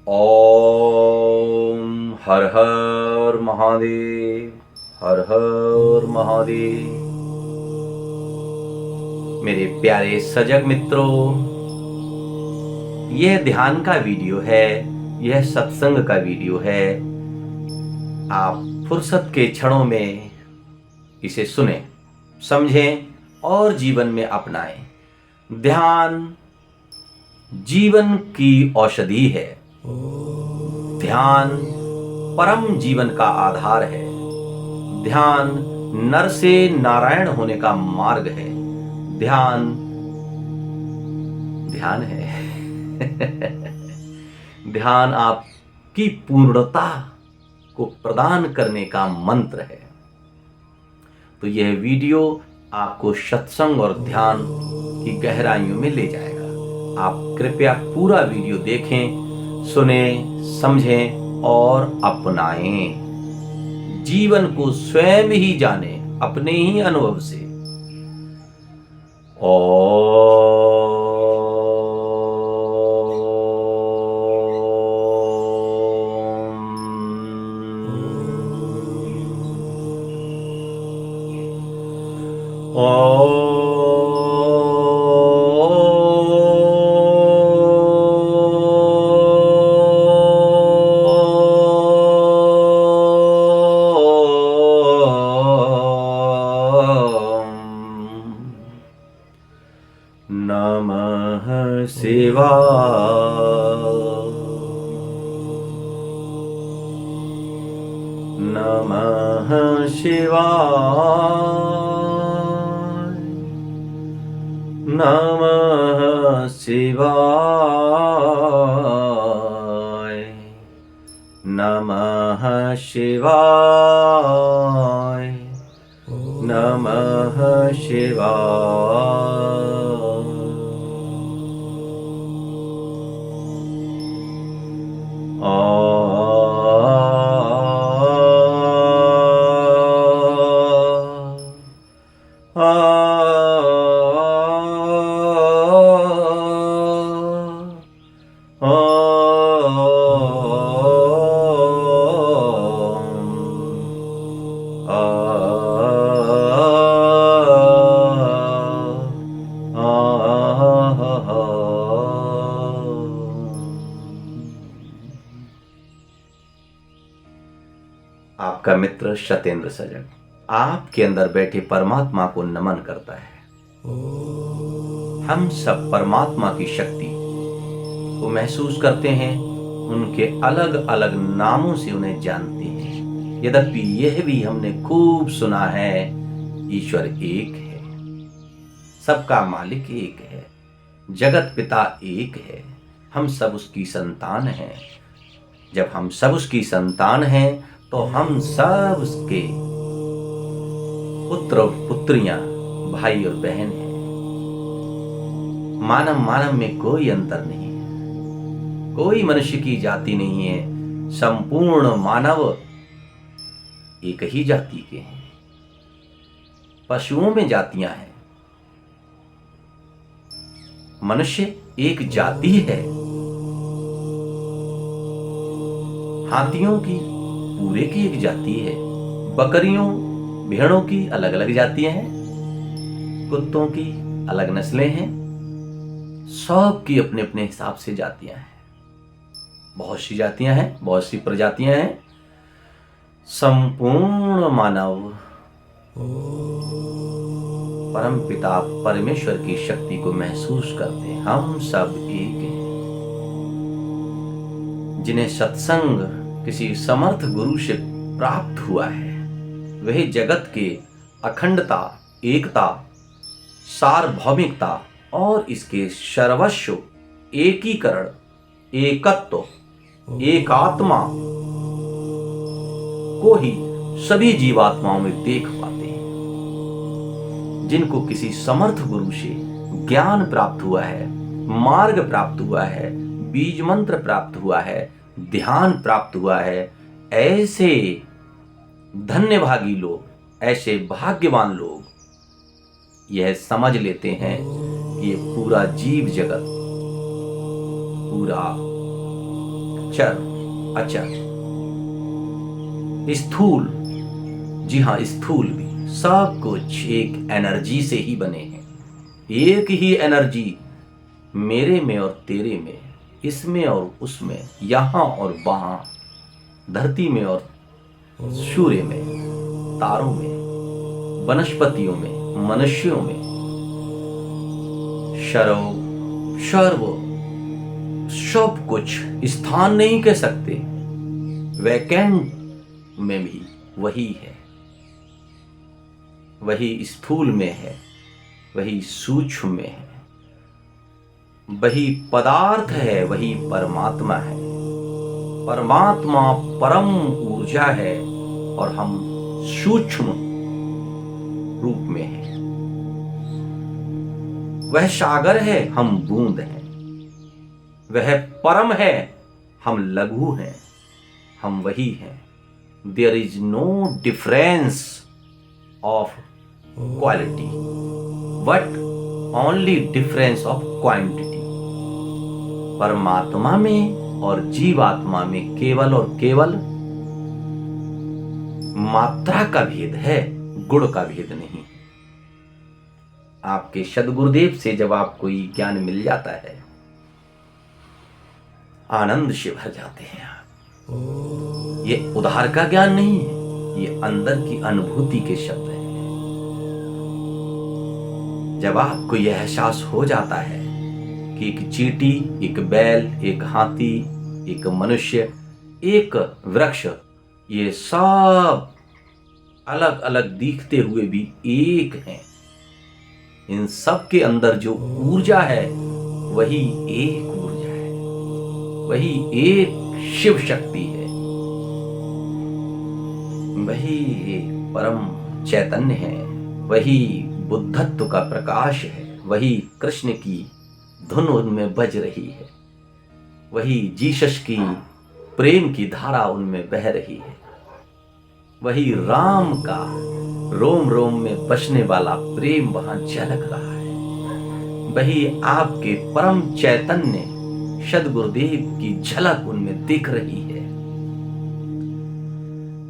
ओम हर हर महादेव। हर हर महादेव। मेरे प्यारे सजग मित्रों, यह ध्यान का वीडियो है, यह सत्संग का वीडियो है। आप फुर्सत के क्षणों में इसे सुनें, समझें और जीवन में अपनाएं। ध्यान जीवन की औषधि है। ध्यान परम जीवन का आधार है। ध्यान नर से नारायण होने का मार्ग है। ध्यान ध्यान है। ध्यान आपकी पूर्णता को प्रदान करने का मंत्र है। तो यह वीडियो आपको सत्संग और ध्यान की गहराइयों में ले जाएगा। आप कृपया पूरा वीडियो देखें, सुने, समझें और अपनाएं। जीवन को स्वयं ही जाने अपने ही अनुभव से। नमः शिवाय। नमः शिवाय। नमः शिवाय। नमः शिवाय। नमः शिवाय। आपका मित्र सतेंद्र सजग आपके अंदर बैठे परमात्मा को नमन करता है। हम सब परमात्मा की शक्ति को महसूस करते हैं, उनके अलग अलग नामों से उन्हें जानते हैं। यद्यपि यह भी हमने खूब सुना है, ईश्वर एक है, सबका मालिक एक है, जगत पिता एक है, हम सब उसकी संतान हैं। जब हम सब उसकी संतान हैं तो हम सब उसके पुत्र और पुत्रियां, भाई और बहन हैं। मानव मानव में कोई अंतर नहीं है, कोई मनुष्य की जाति नहीं है। संपूर्ण मानव एक ही जाति के हैं। पशुओं में जातियां हैं, मनुष्य एक जाति है। हाथियों की पूरे की एक जाति है, बकरियों भेड़ों की अलग अलग जातियां हैं, कुत्तों की अलग नस्लें हैं, सब की अपने अपने हिसाब से जातियां हैं। बहुत सी जातियां हैं, बहुत सी प्रजातियां हैं। संपूर्ण मानव परम पिता परमेश्वर की शक्ति को महसूस करते हैं। हम सब एक हैं। जिन्हें सत्संग किसी समर्थ गुरु से प्राप्त हुआ है, वह जगत के अखंडता, एकता, सार्वभौमिकता और इसके सर्वस्व, एकीकरण, एकत्व, एकात्मा को ही सभी जीवात्माओं में देख पाते हैं। जिनको किसी समर्थ गुरु से ज्ञान प्राप्त हुआ है, मार्ग प्राप्त हुआ है, बीज मंत्र प्राप्त हुआ है, ध्यान प्राप्त हुआ है, ऐसे धन्यभागी लोग, ऐसे भाग्यवान लोग यह समझ लेते हैं कि ये पूरा जीव जगत, पूरा चलो अच्छा, स्थूल, जी हाँ स्थूल भी, सब कुछ एक एनर्जी से ही बने हैं। एक ही एनर्जी मेरे में और तेरे में, इसमें और उसमें, यहाँ और वहाँ, धरती में और सूर्य में, तारों में, वनस्पतियों में, मनुष्यों में, सर्व सब कुछ, स्थान नहीं कह सकते, वैकेंट में भी वही है। वही स्थूल में है, वही सूक्ष्म में है, वही पदार्थ है, वही परमात्मा है। परमात्मा परम ऊर्जा है और हम सूक्ष्म रूप में हैं। वह सागर है, हम बूंद हैं। वह परम है, हम लघु हैं, हम वही हैं। There is no difference of quality but only difference of quantity. परमात्मा में और जीवात्मा में केवल और केवल मात्रा का भेद है, गुण का भेद नहीं। आपके सद्गुरुदेव से जब आपको ये ज्ञान मिल जाता है, आनंद से भर जाते हैं आप। ये उधार का ज्ञान नहीं है, ये अंदर की अनुभूति के शब्द हैं। जब आपको यह एहसास हो जाता है कि एक चींटी, एक बैल, एक हाथी, एक मनुष्य, एक वृक्ष, ये सब अलग अलग दिखते हुए भी एक हैं। इन सब के अंदर जो ऊर्जा है वही एक ऊर्जा है, वही एक शिव शक्ति है, वही एक परम चैतन्य है, वही बुद्धत्व का प्रकाश है, वही कृष्ण की धुन उनमें बज रही है, वही जीसस की प्रेम की धारा उनमें बह रही है, वही राम का रोम रोम में बसने वाला प्रेम वहां झलक रहा है, वही आपके परम चैतन्य सद्गुरुदेव की झलक उनमें दिख रही है।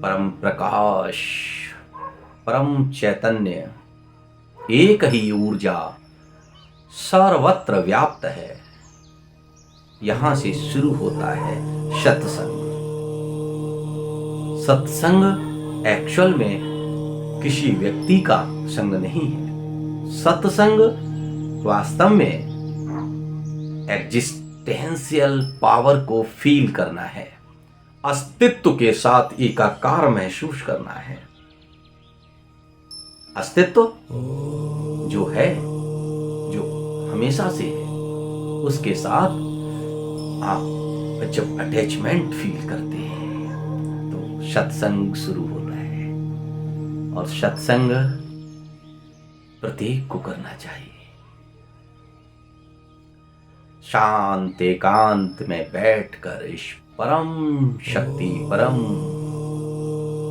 परम प्रकाश, परम चैतन्य, एक ही ऊर्जा सर्वत्र व्याप्त है। यहां से शुरू होता है सत्संग। सत्संग एक्चुअल में किसी व्यक्ति का संग नहीं है। सत्संग वास्तव में एग्जिस्टेंशियल पावर को फील करना है, अस्तित्व के साथ एकाकार महसूस करना है। अस्तित्व जो है, जो हमेशा से है, उसके साथ आप जब अटैचमेंट फील करते हैं तो सत्संग शुरू होता है। और सत्संग प्रत्येक को करना चाहिए। शांत एकांत में बैठकर इस परम शक्ति, परम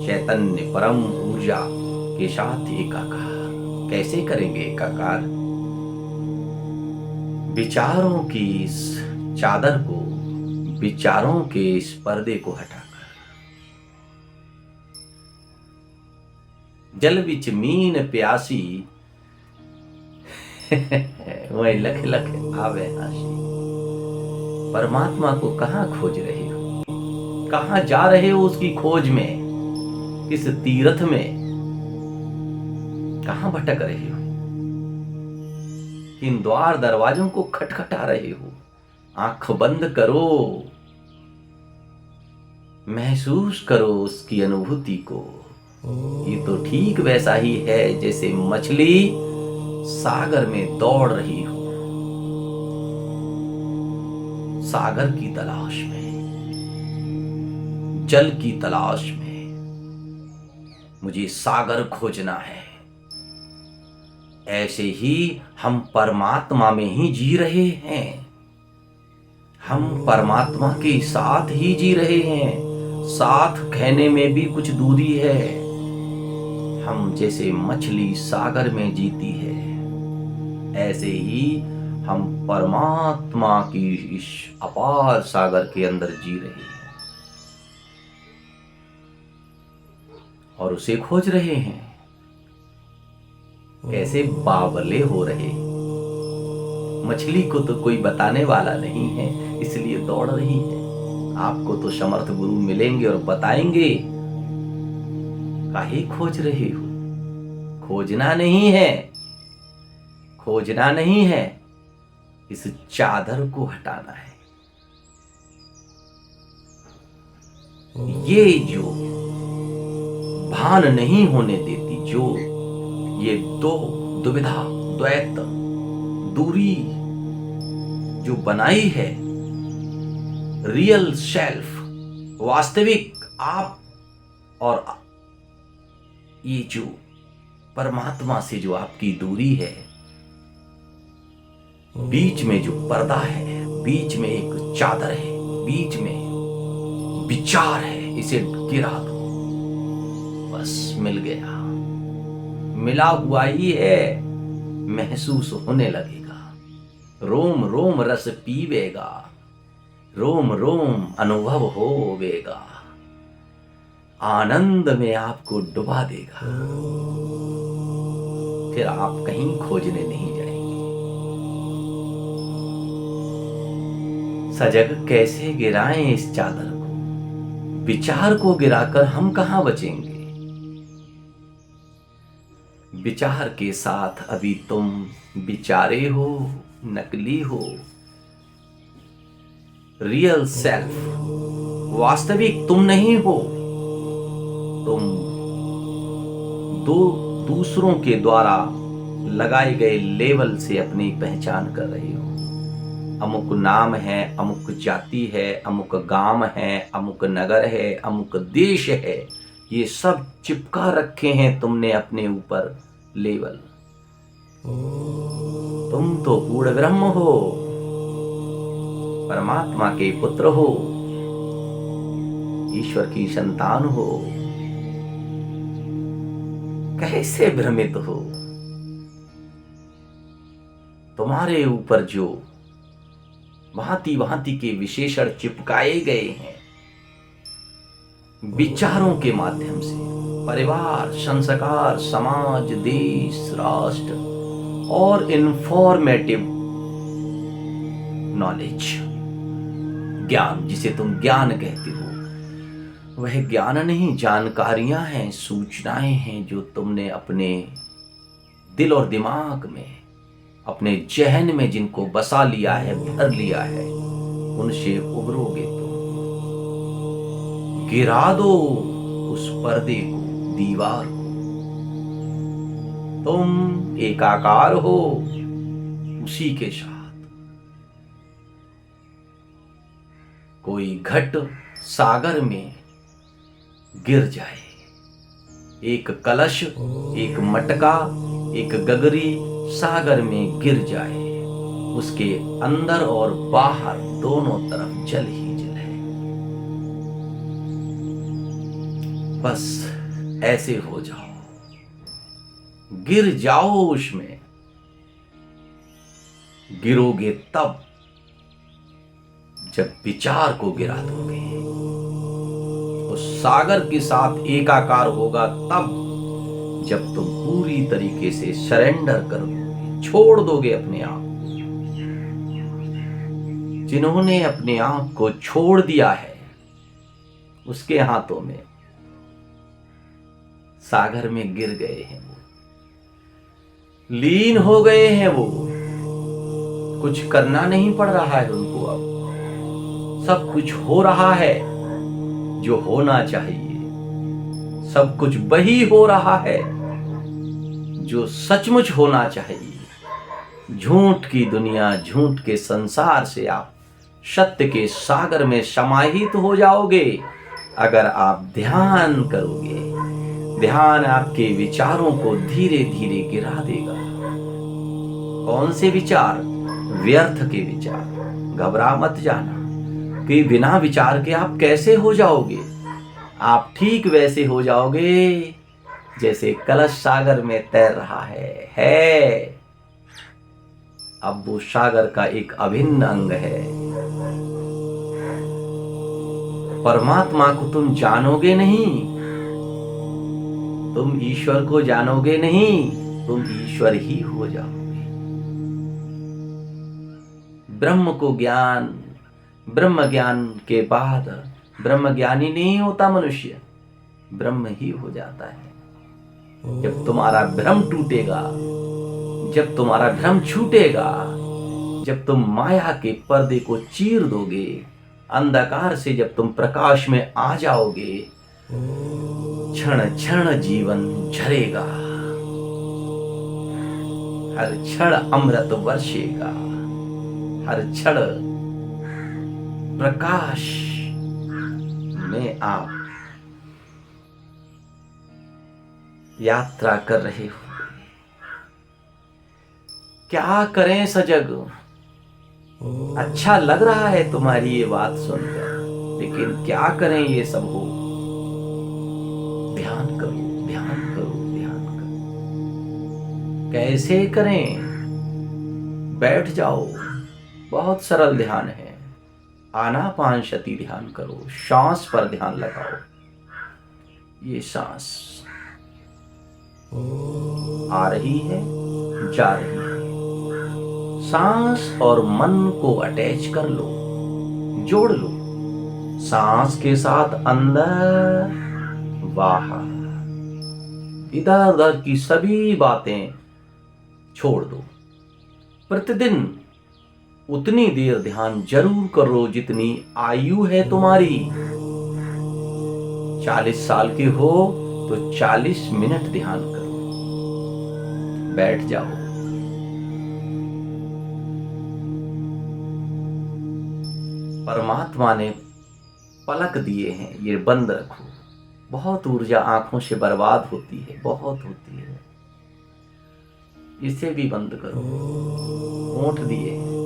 चैतन्य, परम ऊर्जा के साथ एकाकार कैसे करेंगे? एकाकार विचारों की इस चादर को, विचारों के इस पर्दे को हटाकर जल बिच मीन प्यासी वही लख लख आवे हासी। परमात्मा को कहां खोज रहे हो? कहां जा रहे हो उसकी खोज में? किस तीर्थ में? कहां भटक रहे हो? किन द्वार दरवाजों को खटखटा रहे हो? आंख बंद करो, महसूस करो उसकी अनुभूति को। ये तो ठीक वैसा ही है जैसे मछली सागर में दौड़ रही हो, सागर की तलाश में, जल की तलाश में। मुझे सागर खोजना है। ऐसे ही हम परमात्मा में ही जी रहे हैं। हम परमात्मा के साथ ही जी रहे हैं। साथ कहने में भी कुछ दूरी है। हम जैसे मछली सागर में जीती है, ऐसे ही हम परमात्मा की इस अपार सागर के अंदर जी रहे हैं और उसे खोज रहे हैं। कैसे बावले हो रहे। मछली को तो कोई बताने वाला नहीं है, इसलिए दौड़ रही है। आपको तो समर्थ गुरु मिलेंगे और बताएंगे। काहे खोज रहे हो? खोजना नहीं है, खोजना नहीं है, इस चादर को हटाना है। ये जो भान नहीं होने देती, जो ये दो दुविधा द्वैत दूरी जो बनाई है, रियल सेल्फ वास्तविक आप और ये जो परमात्मा से जो आपकी दूरी है, बीच में जो पर्दा है, बीच में एक चादर है, बीच में विचार है, इसे गिरा दो। बस मिल गया, मिला हुआ ही है, महसूस होने लगेगा। रोम रोम रस पीवेगा, रोम रोम अनुभव होवेगा, आनंद में आपको डुबा देगा। फिर आप कहीं खोजने नहीं जाएंगे। सजग कैसे गिराएं इस चादर को? विचार को गिराकर हम कहां बचेंगे? विचार के साथ अभी तुम विचारे हो, नकली हो। रियल सेल्फ वास्तविक तुम नहीं हो। तुम दूसरों के द्वारा लगाए गए लेबल से अपनी पहचान कर रहे हो। अमुक नाम है, अमुक जाति है, अमुक गांव है, अमुक नगर है, अमुक देश है, ये सब चिपका रखे हैं तुमने अपने ऊपर लेबल। तुम तो पूर्ण ब्रह्म हो, परमात्मा के पुत्र हो, ईश्वर की संतान हो। कैसे भ्रमित हो? तुम्हारे ऊपर जो भांति भांति के विशेषण चिपकाए गए हैं विचारों के माध्यम से, परिवार, संस्कार, समाज, देश, राष्ट्र और इंफॉर्मेटिव नॉलेज, ज्ञान, जिसे तुम ज्ञान कहते हो, वह ज्ञान नहीं, जानकारियां हैं, सूचनाएं हैं जो तुमने अपने दिल और दिमाग में, अपने जहन में जिनको बसा लिया है, भर लिया है, उनसे उभरोगे तो गिरा दो उस पर्दे को, दीवार को। तुम एकाकार हो उसी के साथ। कोई घट सागर में गिर जाए, एक कलश, एक मटका, एक गगरी सागर में गिर जाए, उसके अंदर और बाहर दोनों तरफ जल ही जल है। बस ऐसे हो जाओ, गिर जाओ उसमें। गिरोगे तब जब विचार को गिरा दोगे, उस सागर के साथ एकाकार होगा तब जब तुम पूरी तरीके से सरेंडर करोगे, छोड़ दोगे अपने आप। जिन्होंने अपने आप को छोड़ दिया है, उसके हाथों में सागर में गिर गए हैं, वो लीन हो गए हैं। वो कुछ करना नहीं पड़ रहा है उनको, अब सब कुछ हो रहा है जो होना चाहिए। सब कुछ वही हो रहा है जो सचमुच होना चाहिए। झूठ की दुनिया, झूठ के संसार से आप सत्य के सागर में समाहित हो जाओगे अगर आप ध्यान करोगे। ध्यान आपके विचारों को धीरे धीरे गिरा देगा। कौन से विचार? व्यर्थ के विचार। घबरा मत जाना कि बिना विचार के आप कैसे हो जाओगे। आप ठीक वैसे हो जाओगे जैसे कलश सागर में तैर रहा है। अब वो सागर का एक अभिन्न अंग है। परमात्मा को तुम जानोगे नहीं, तुम ईश्वर को जानोगे नहीं, तुम ईश्वर ही हो जाओगे। ब्रह्म को ज्ञान, ब्रह्म ज्ञान के बाद ब्रह्म ज्ञानी नहीं होता मनुष्य, ब्रह्म ही हो जाता है। जब तुम्हारा भ्रम टूटेगा, जब तुम्हारा भ्रम छूटेगा, जब तुम माया के पर्दे को चीर दोगे, अंधकार से जब तुम प्रकाश में आ जाओगे, क्षण क्षण जीवन झरेगा, हर क्षण अमृत वर्षेगा, हर क्षण प्रकाश में आप यात्रा कर रहे हो। क्या करें सजग? अच्छा लग रहा है तुम्हारी ये बात सुनकर, लेकिन क्या करें ये सब हो? ध्यान करो, ध्यान करो, ध्यान करो। कैसे करें? बैठ जाओ, बहुत सरल ध्यान है। आनापानसति ध्यान करो, सांस पर ध्यान लगाओ। ये सांस आ रही है, जा रही है। सांस और मन को अटैच कर लो, जोड़ लो। सांस के साथ अंदर बाहर, इधर उधर की सभी बातें छोड़ दो। प्रतिदिन उतनी देर ध्यान जरूर करो जितनी आयु है तुम्हारी। 40 साल के हो तो 40 मिनट ध्यान करो। बैठ जाओ, परमात्मा ने पलक दिए हैं, ये बंद रखो। बहुत ऊर्जा आंखों से बर्बाद होती है, बहुत होती है। इसे भी बंद करो। होंठ दिए हैं,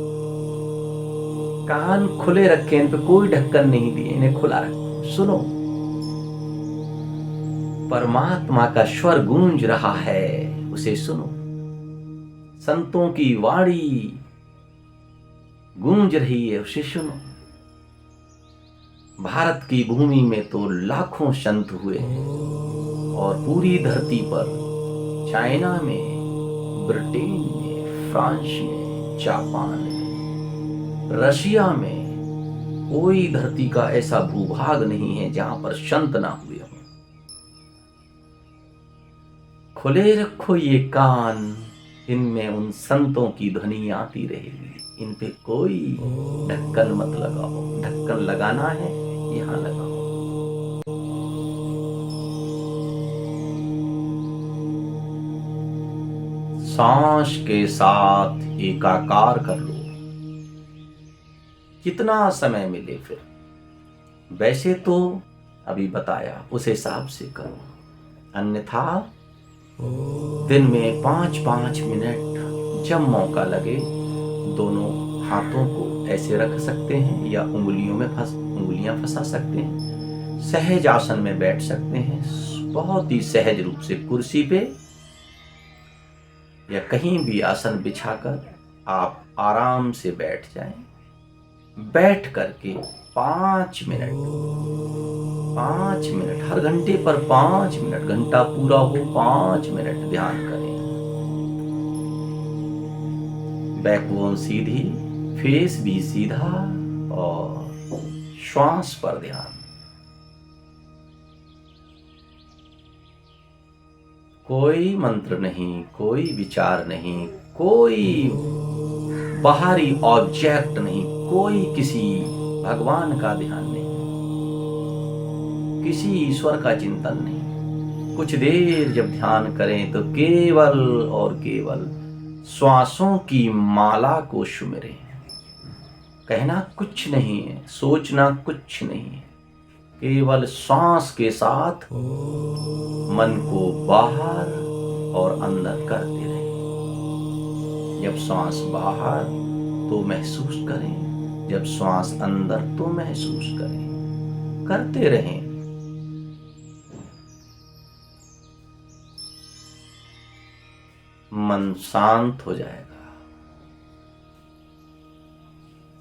कान खुले रखे, इन पे कोई ढक्कन नहीं दिए, इन्हें खुला रखो। सुनो, परमात्मा का स्वर गूंज रहा है, उसे सुनो। संतों की वाणी गूंज रही है, उसे सुनो। भारत की भूमि में तो लाखों संत हुए हैं, और पूरी धरती पर, चाइना में, ब्रिटेन में, फ्रांस में, जापान में, रशिया में, कोई धरती का ऐसा भूभाग नहीं है जहां पर संत ना हुए हों। खुले रखो ये कान, इनमें उन संतों की ध्वनि आती रहेगी। इन पे कोई ढक्कन मत लगाओ। ढक्कन लगाना है, यहां लगाओ। सांस के साथ एकाकार कर लो, कितना समय मिले। फिर वैसे तो अभी बताया, उस हिसाब से करो, अन्यथा दिन में 5-5 मिनट जब मौका लगे, दोनों हाथों को ऐसे रख सकते हैं या उंगलियां फंसा सकते हैं। सहज आसन में बैठ सकते हैं, बहुत ही सहज रूप से कुर्सी पे या कहीं भी आसन बिछाकर आप आराम से बैठ जाएं। बैठ करके 5 मिनट, 5 मिनट, हर घंटे पर 5 मिनट, घंटा पूरा हो 5 मिनट ध्यान करें। बैकबोन सीधी, फेस भी सीधा, और श्वास पर ध्यान। कोई मंत्र नहीं, कोई विचार नहीं, कोई बाहरी ऑब्जेक्ट नहीं, कोई किसी भगवान का ध्यान नहीं, किसी ईश्वर का चिंतन नहीं। कुछ देर जब ध्यान करें तो केवल और केवल श्वासों की माला को सुमिरें। कहना कुछ नहीं है, सोचना कुछ नहीं है, केवल सांस के साथ मन को बाहर और अंदर करते रहें। जब सांस बाहर तो महसूस करें, जब सांस अंदर तो महसूस करें। करते रहें। मन शांत हो जाएगा।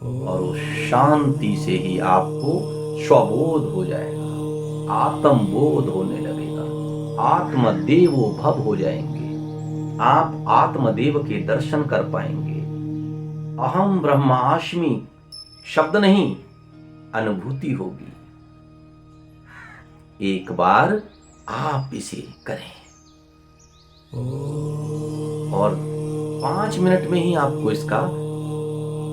और उस शांति से ही आपको स्वबोध हो जाएगा, आत्मबोध होने लगेगा, आत्मदेवो भव हो जाएंगे, आप आत्मदेव के दर्शन कर पाएंगे। अहम ब्रह्मास्मि शब्द नहीं, अनुभूति होगी। एक बार आप इसे करें और 5 मिनट में ही आपको इसका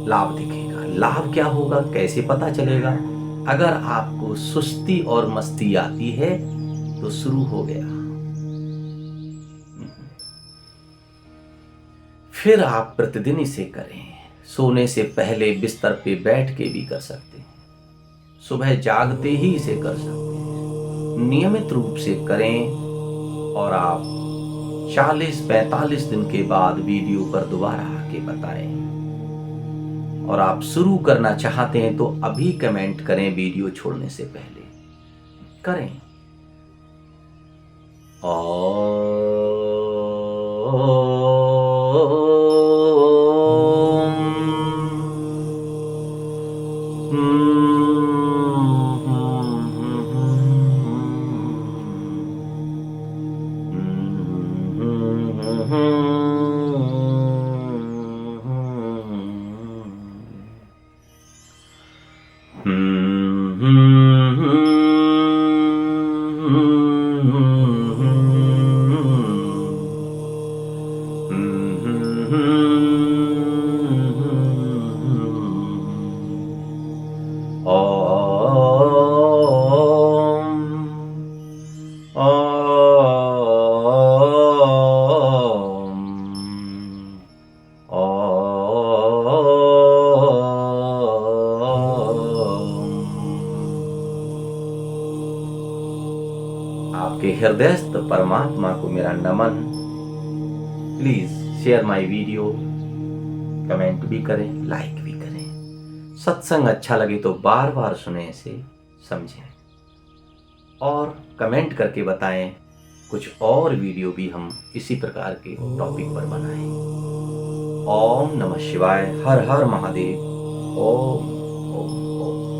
लाभ दिखेगा। लाभ क्या होगा, कैसे पता चलेगा? अगर आपको सुस्ती और मस्ती आती है तो शुरू हो गया। फिर आप प्रतिदिन इसे करें। सोने से पहले बिस्तर पे बैठ के भी कर सकते हैं, सुबह जागते ही इसे कर सकते हैं। नियमित रूप से करें और आप 40-45 दिन के बाद वीडियो पर दोबारा आके बताएं। और आप शुरू करना चाहते हैं तो अभी कमेंट करें, वीडियो छोड़ने से पहले करें। आपके हृदयस्थ परमात्मा को मेरा नमन। Please share my video, comment भी करें, लाइक भी करें। सत्संग अच्छा लगे तो बार बार सुने, इसे समझें और कमेंट करके बताएं कुछ और वीडियो भी हम इसी प्रकार के टॉपिक पर बनाएं। ओम नमः शिवाय, हर हर महादेव। ओम ओम ओम।